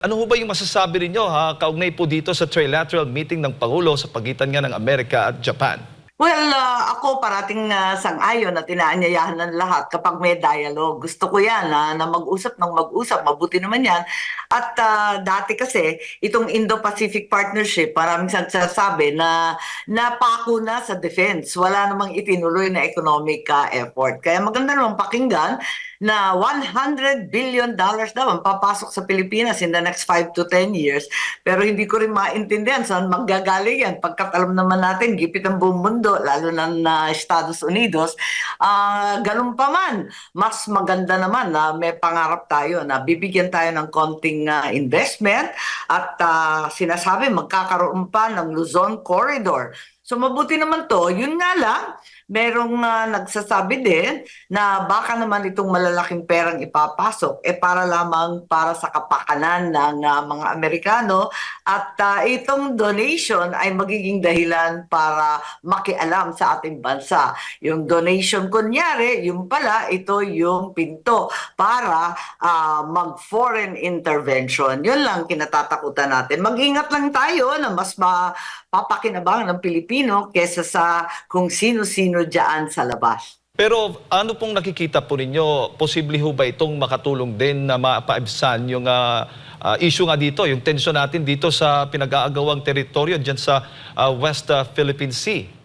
Ano ho ba yung masasabi ninyo kaugnay po dito sa trilateral meeting ng Pangulo sa pagitan nga ng Amerika at Japan? Well, ako parating sang-ayon at inaanyayahan ng lahat kapag may dialogue. Gusto ko yan na mag-usap ng mag-usap. Mabuti naman yan. At dati kasi, itong Indo-Pacific Partnership, maraming nagsasabi na napako na sa defense. Wala namang itinuloy na economic effort. Kaya maganda naman pakinggan na $100 billion daw ang papasok sa Pilipinas in the next 5 to 10 years. Pero hindi ko rin maintindihan saan manggagaling yan. Pagkat alam naman natin, gipit ang buong mundo, lalo na Estados Unidos. Ganun pa man, mas maganda naman na may pangarap tayo na bibigyan tayo ng konting investment at sinasabi magkakaroon pa ng Luzon Corridor. So mabuti naman to, yun nga lang, merong nagsasabi din na baka naman itong malalaking perang ipapasok para lamang para sa kapakanan ng mga Amerikano at itong donation ay magiging dahilan para makialam sa ating bansa. Yung donation kunyari, yung pala, ito yung pinto para mag-foreign intervention. Yun lang kinatatakutan natin. Mag-ingat lang tayo na mas papakinabangan ng Pilipino kesa sa kung sino-sino dyan sa labas. Pero ano pong nakikita po ninyo? Posible ho ba itong makatulong din na mapaibsan yung issue nga dito, yung tensyon natin dito sa pinag-aagawang teritoryo dyan sa West Philippine Sea?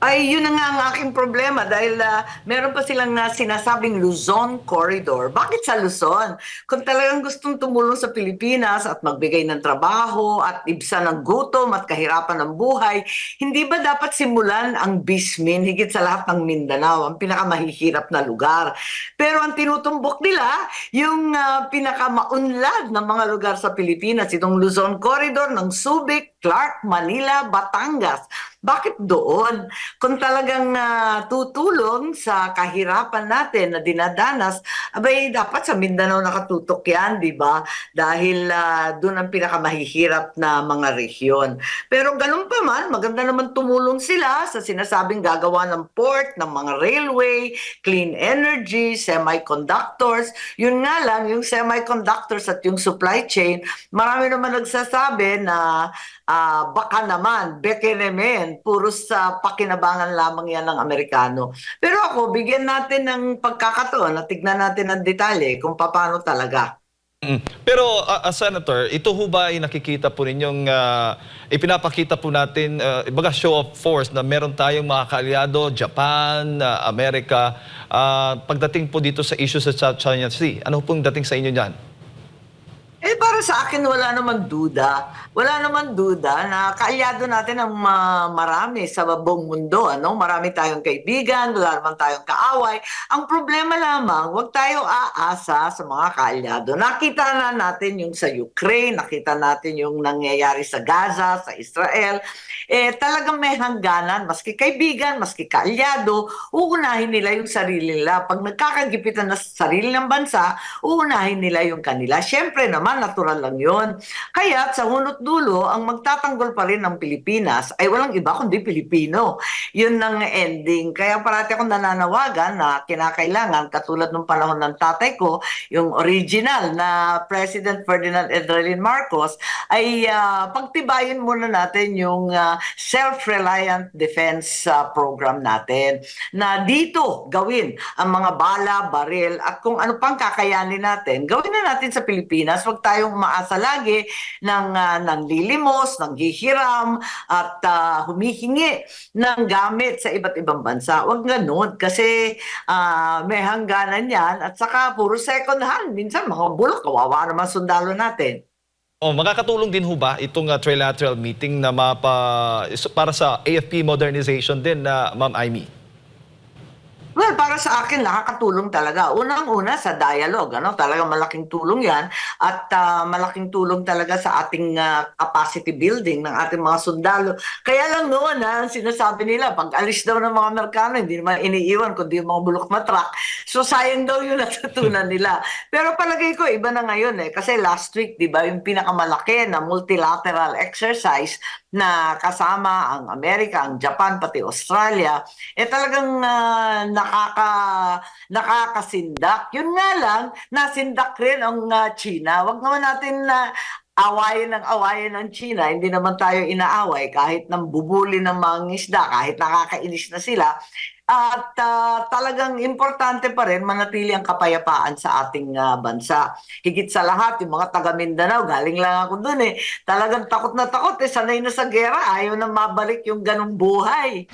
Ay, yun na nga ang aking problema dahil meron pa silang sinasabing Luzon Corridor. Bakit sa Luzon? Kung talagang gustong tumulong sa Pilipinas at magbigay ng trabaho at ibsan ng gutom at kahirapan ng buhay, hindi ba dapat simulan ang Bismin higit sa lahat ng Mindanao, ang pinakamahihirap na lugar? Pero ang tinutumbok nila, yung pinakamaunlad na mga lugar sa Pilipinas, itong Luzon Corridor ng Subic, Clark, Manila, Batangas. Bakit doon? Kung talagang tutulong sa kahirapan natin na dinadanas, abay dapat sa Mindanao nakatutok yan, di ba? Dahil doon ang pinakamahihirap na mga rehiyon. Pero ganun pa man, maganda naman tumulong sila sa sinasabing gagawa ng port, ng mga railway, clean energy, semiconductors. Yun nga lang, yung semiconductors at yung supply chain, marami naman nagsasabi na baka naman, bekenemen, puro sa pakinabangan lamang yan ng Amerikano. Pero ako, bigyan natin ng pagkakataon at tignan natin ang detalye kung paano talaga. Pero Senator, ito ho ba ay nakikita po ninyong ipinapakita po natin, ibaga show of force na meron tayong mga kaalyado, Japan, Amerika, pagdating po dito sa issue sa South China Sea, ano pong dating sa inyo dyan? Para sa akin, wala naman duda. Wala naman duda na kaalyado natin ang marami sa buong mundo. Ano? Marami tayong kaibigan, wala naman tayong kaaway. Ang problema lamang, huwag tayo aasa sa mga kaalyado. Nakita na natin yung sa Ukraine, nakita natin yung nangyayari sa Gaza, sa Israel. Talagang may hangganan, maski kaibigan, maski kaalyado, uunahin nila yung sarili nila. Pag nagkakagipitan na sa sarili ng bansa, uunahin nila yung kanila. Siyempre naman, natural lang yun. Kaya sa hunot dulo, ang magtatanggol pa rin ng Pilipinas ay walang iba kundi Pilipino. Yun ang ending. Kaya parati akong nananawagan na kinakailangan, katulad ng panahon ng tatay ko, yung original na President Ferdinand Edrelin Marcos, ay pagtibayin muna natin yung self-reliant defense program natin. Na dito gawin ang mga bala, baril, at kung ano pang kakayanin natin, gawin na natin sa Pilipinas. Huwag tayong umaasa lagi ng lilimos, ng hihiram, at humihingi ng gamit sa iba't ibang bansa. Huwag ganun kasi may hangganan yan at saka puro second hand. Minsan mga bulok, kawawa naman sundalo natin. Makakatulong din ho ba itong trilateral meeting na para sa AFP modernization din na Ma'am Aimee? Well, para sa akin, nakakatulong talaga. Unang-una sa dialogue, ano? Talagang malaking tulong yan at malaking tulong talaga sa ating capacity building ng ating mga sundalo. Kaya lang noon, sinasabi nila, pag alis daw ng mga Amerikano, hindi naman iniiwan kundi yung mga bulok na truck. So sayang daw yung natutunan nila. Pero palagay ko, iba na ngayon eh. Kasi last week, di ba, yung pinakamalaki na multilateral exercise na kasama ang Amerika, ang Japan, pati Australia, talagang nakakasindak. Yun nga lang, nasindak rin ang China. Wag naman natin na awayin ng China. Hindi naman tayo inaaway kahit nang bubuli ng mga isda, kahit nakakainis na sila. At talagang importante pa rin manatili ang kapayapaan sa ating bansa. Higit sa lahat, yung mga taga Mindanao, galing lang ako dun eh. Talagang takot na takot eh, sanay na sa gera, ayaw na mabalik yung ganong buhay.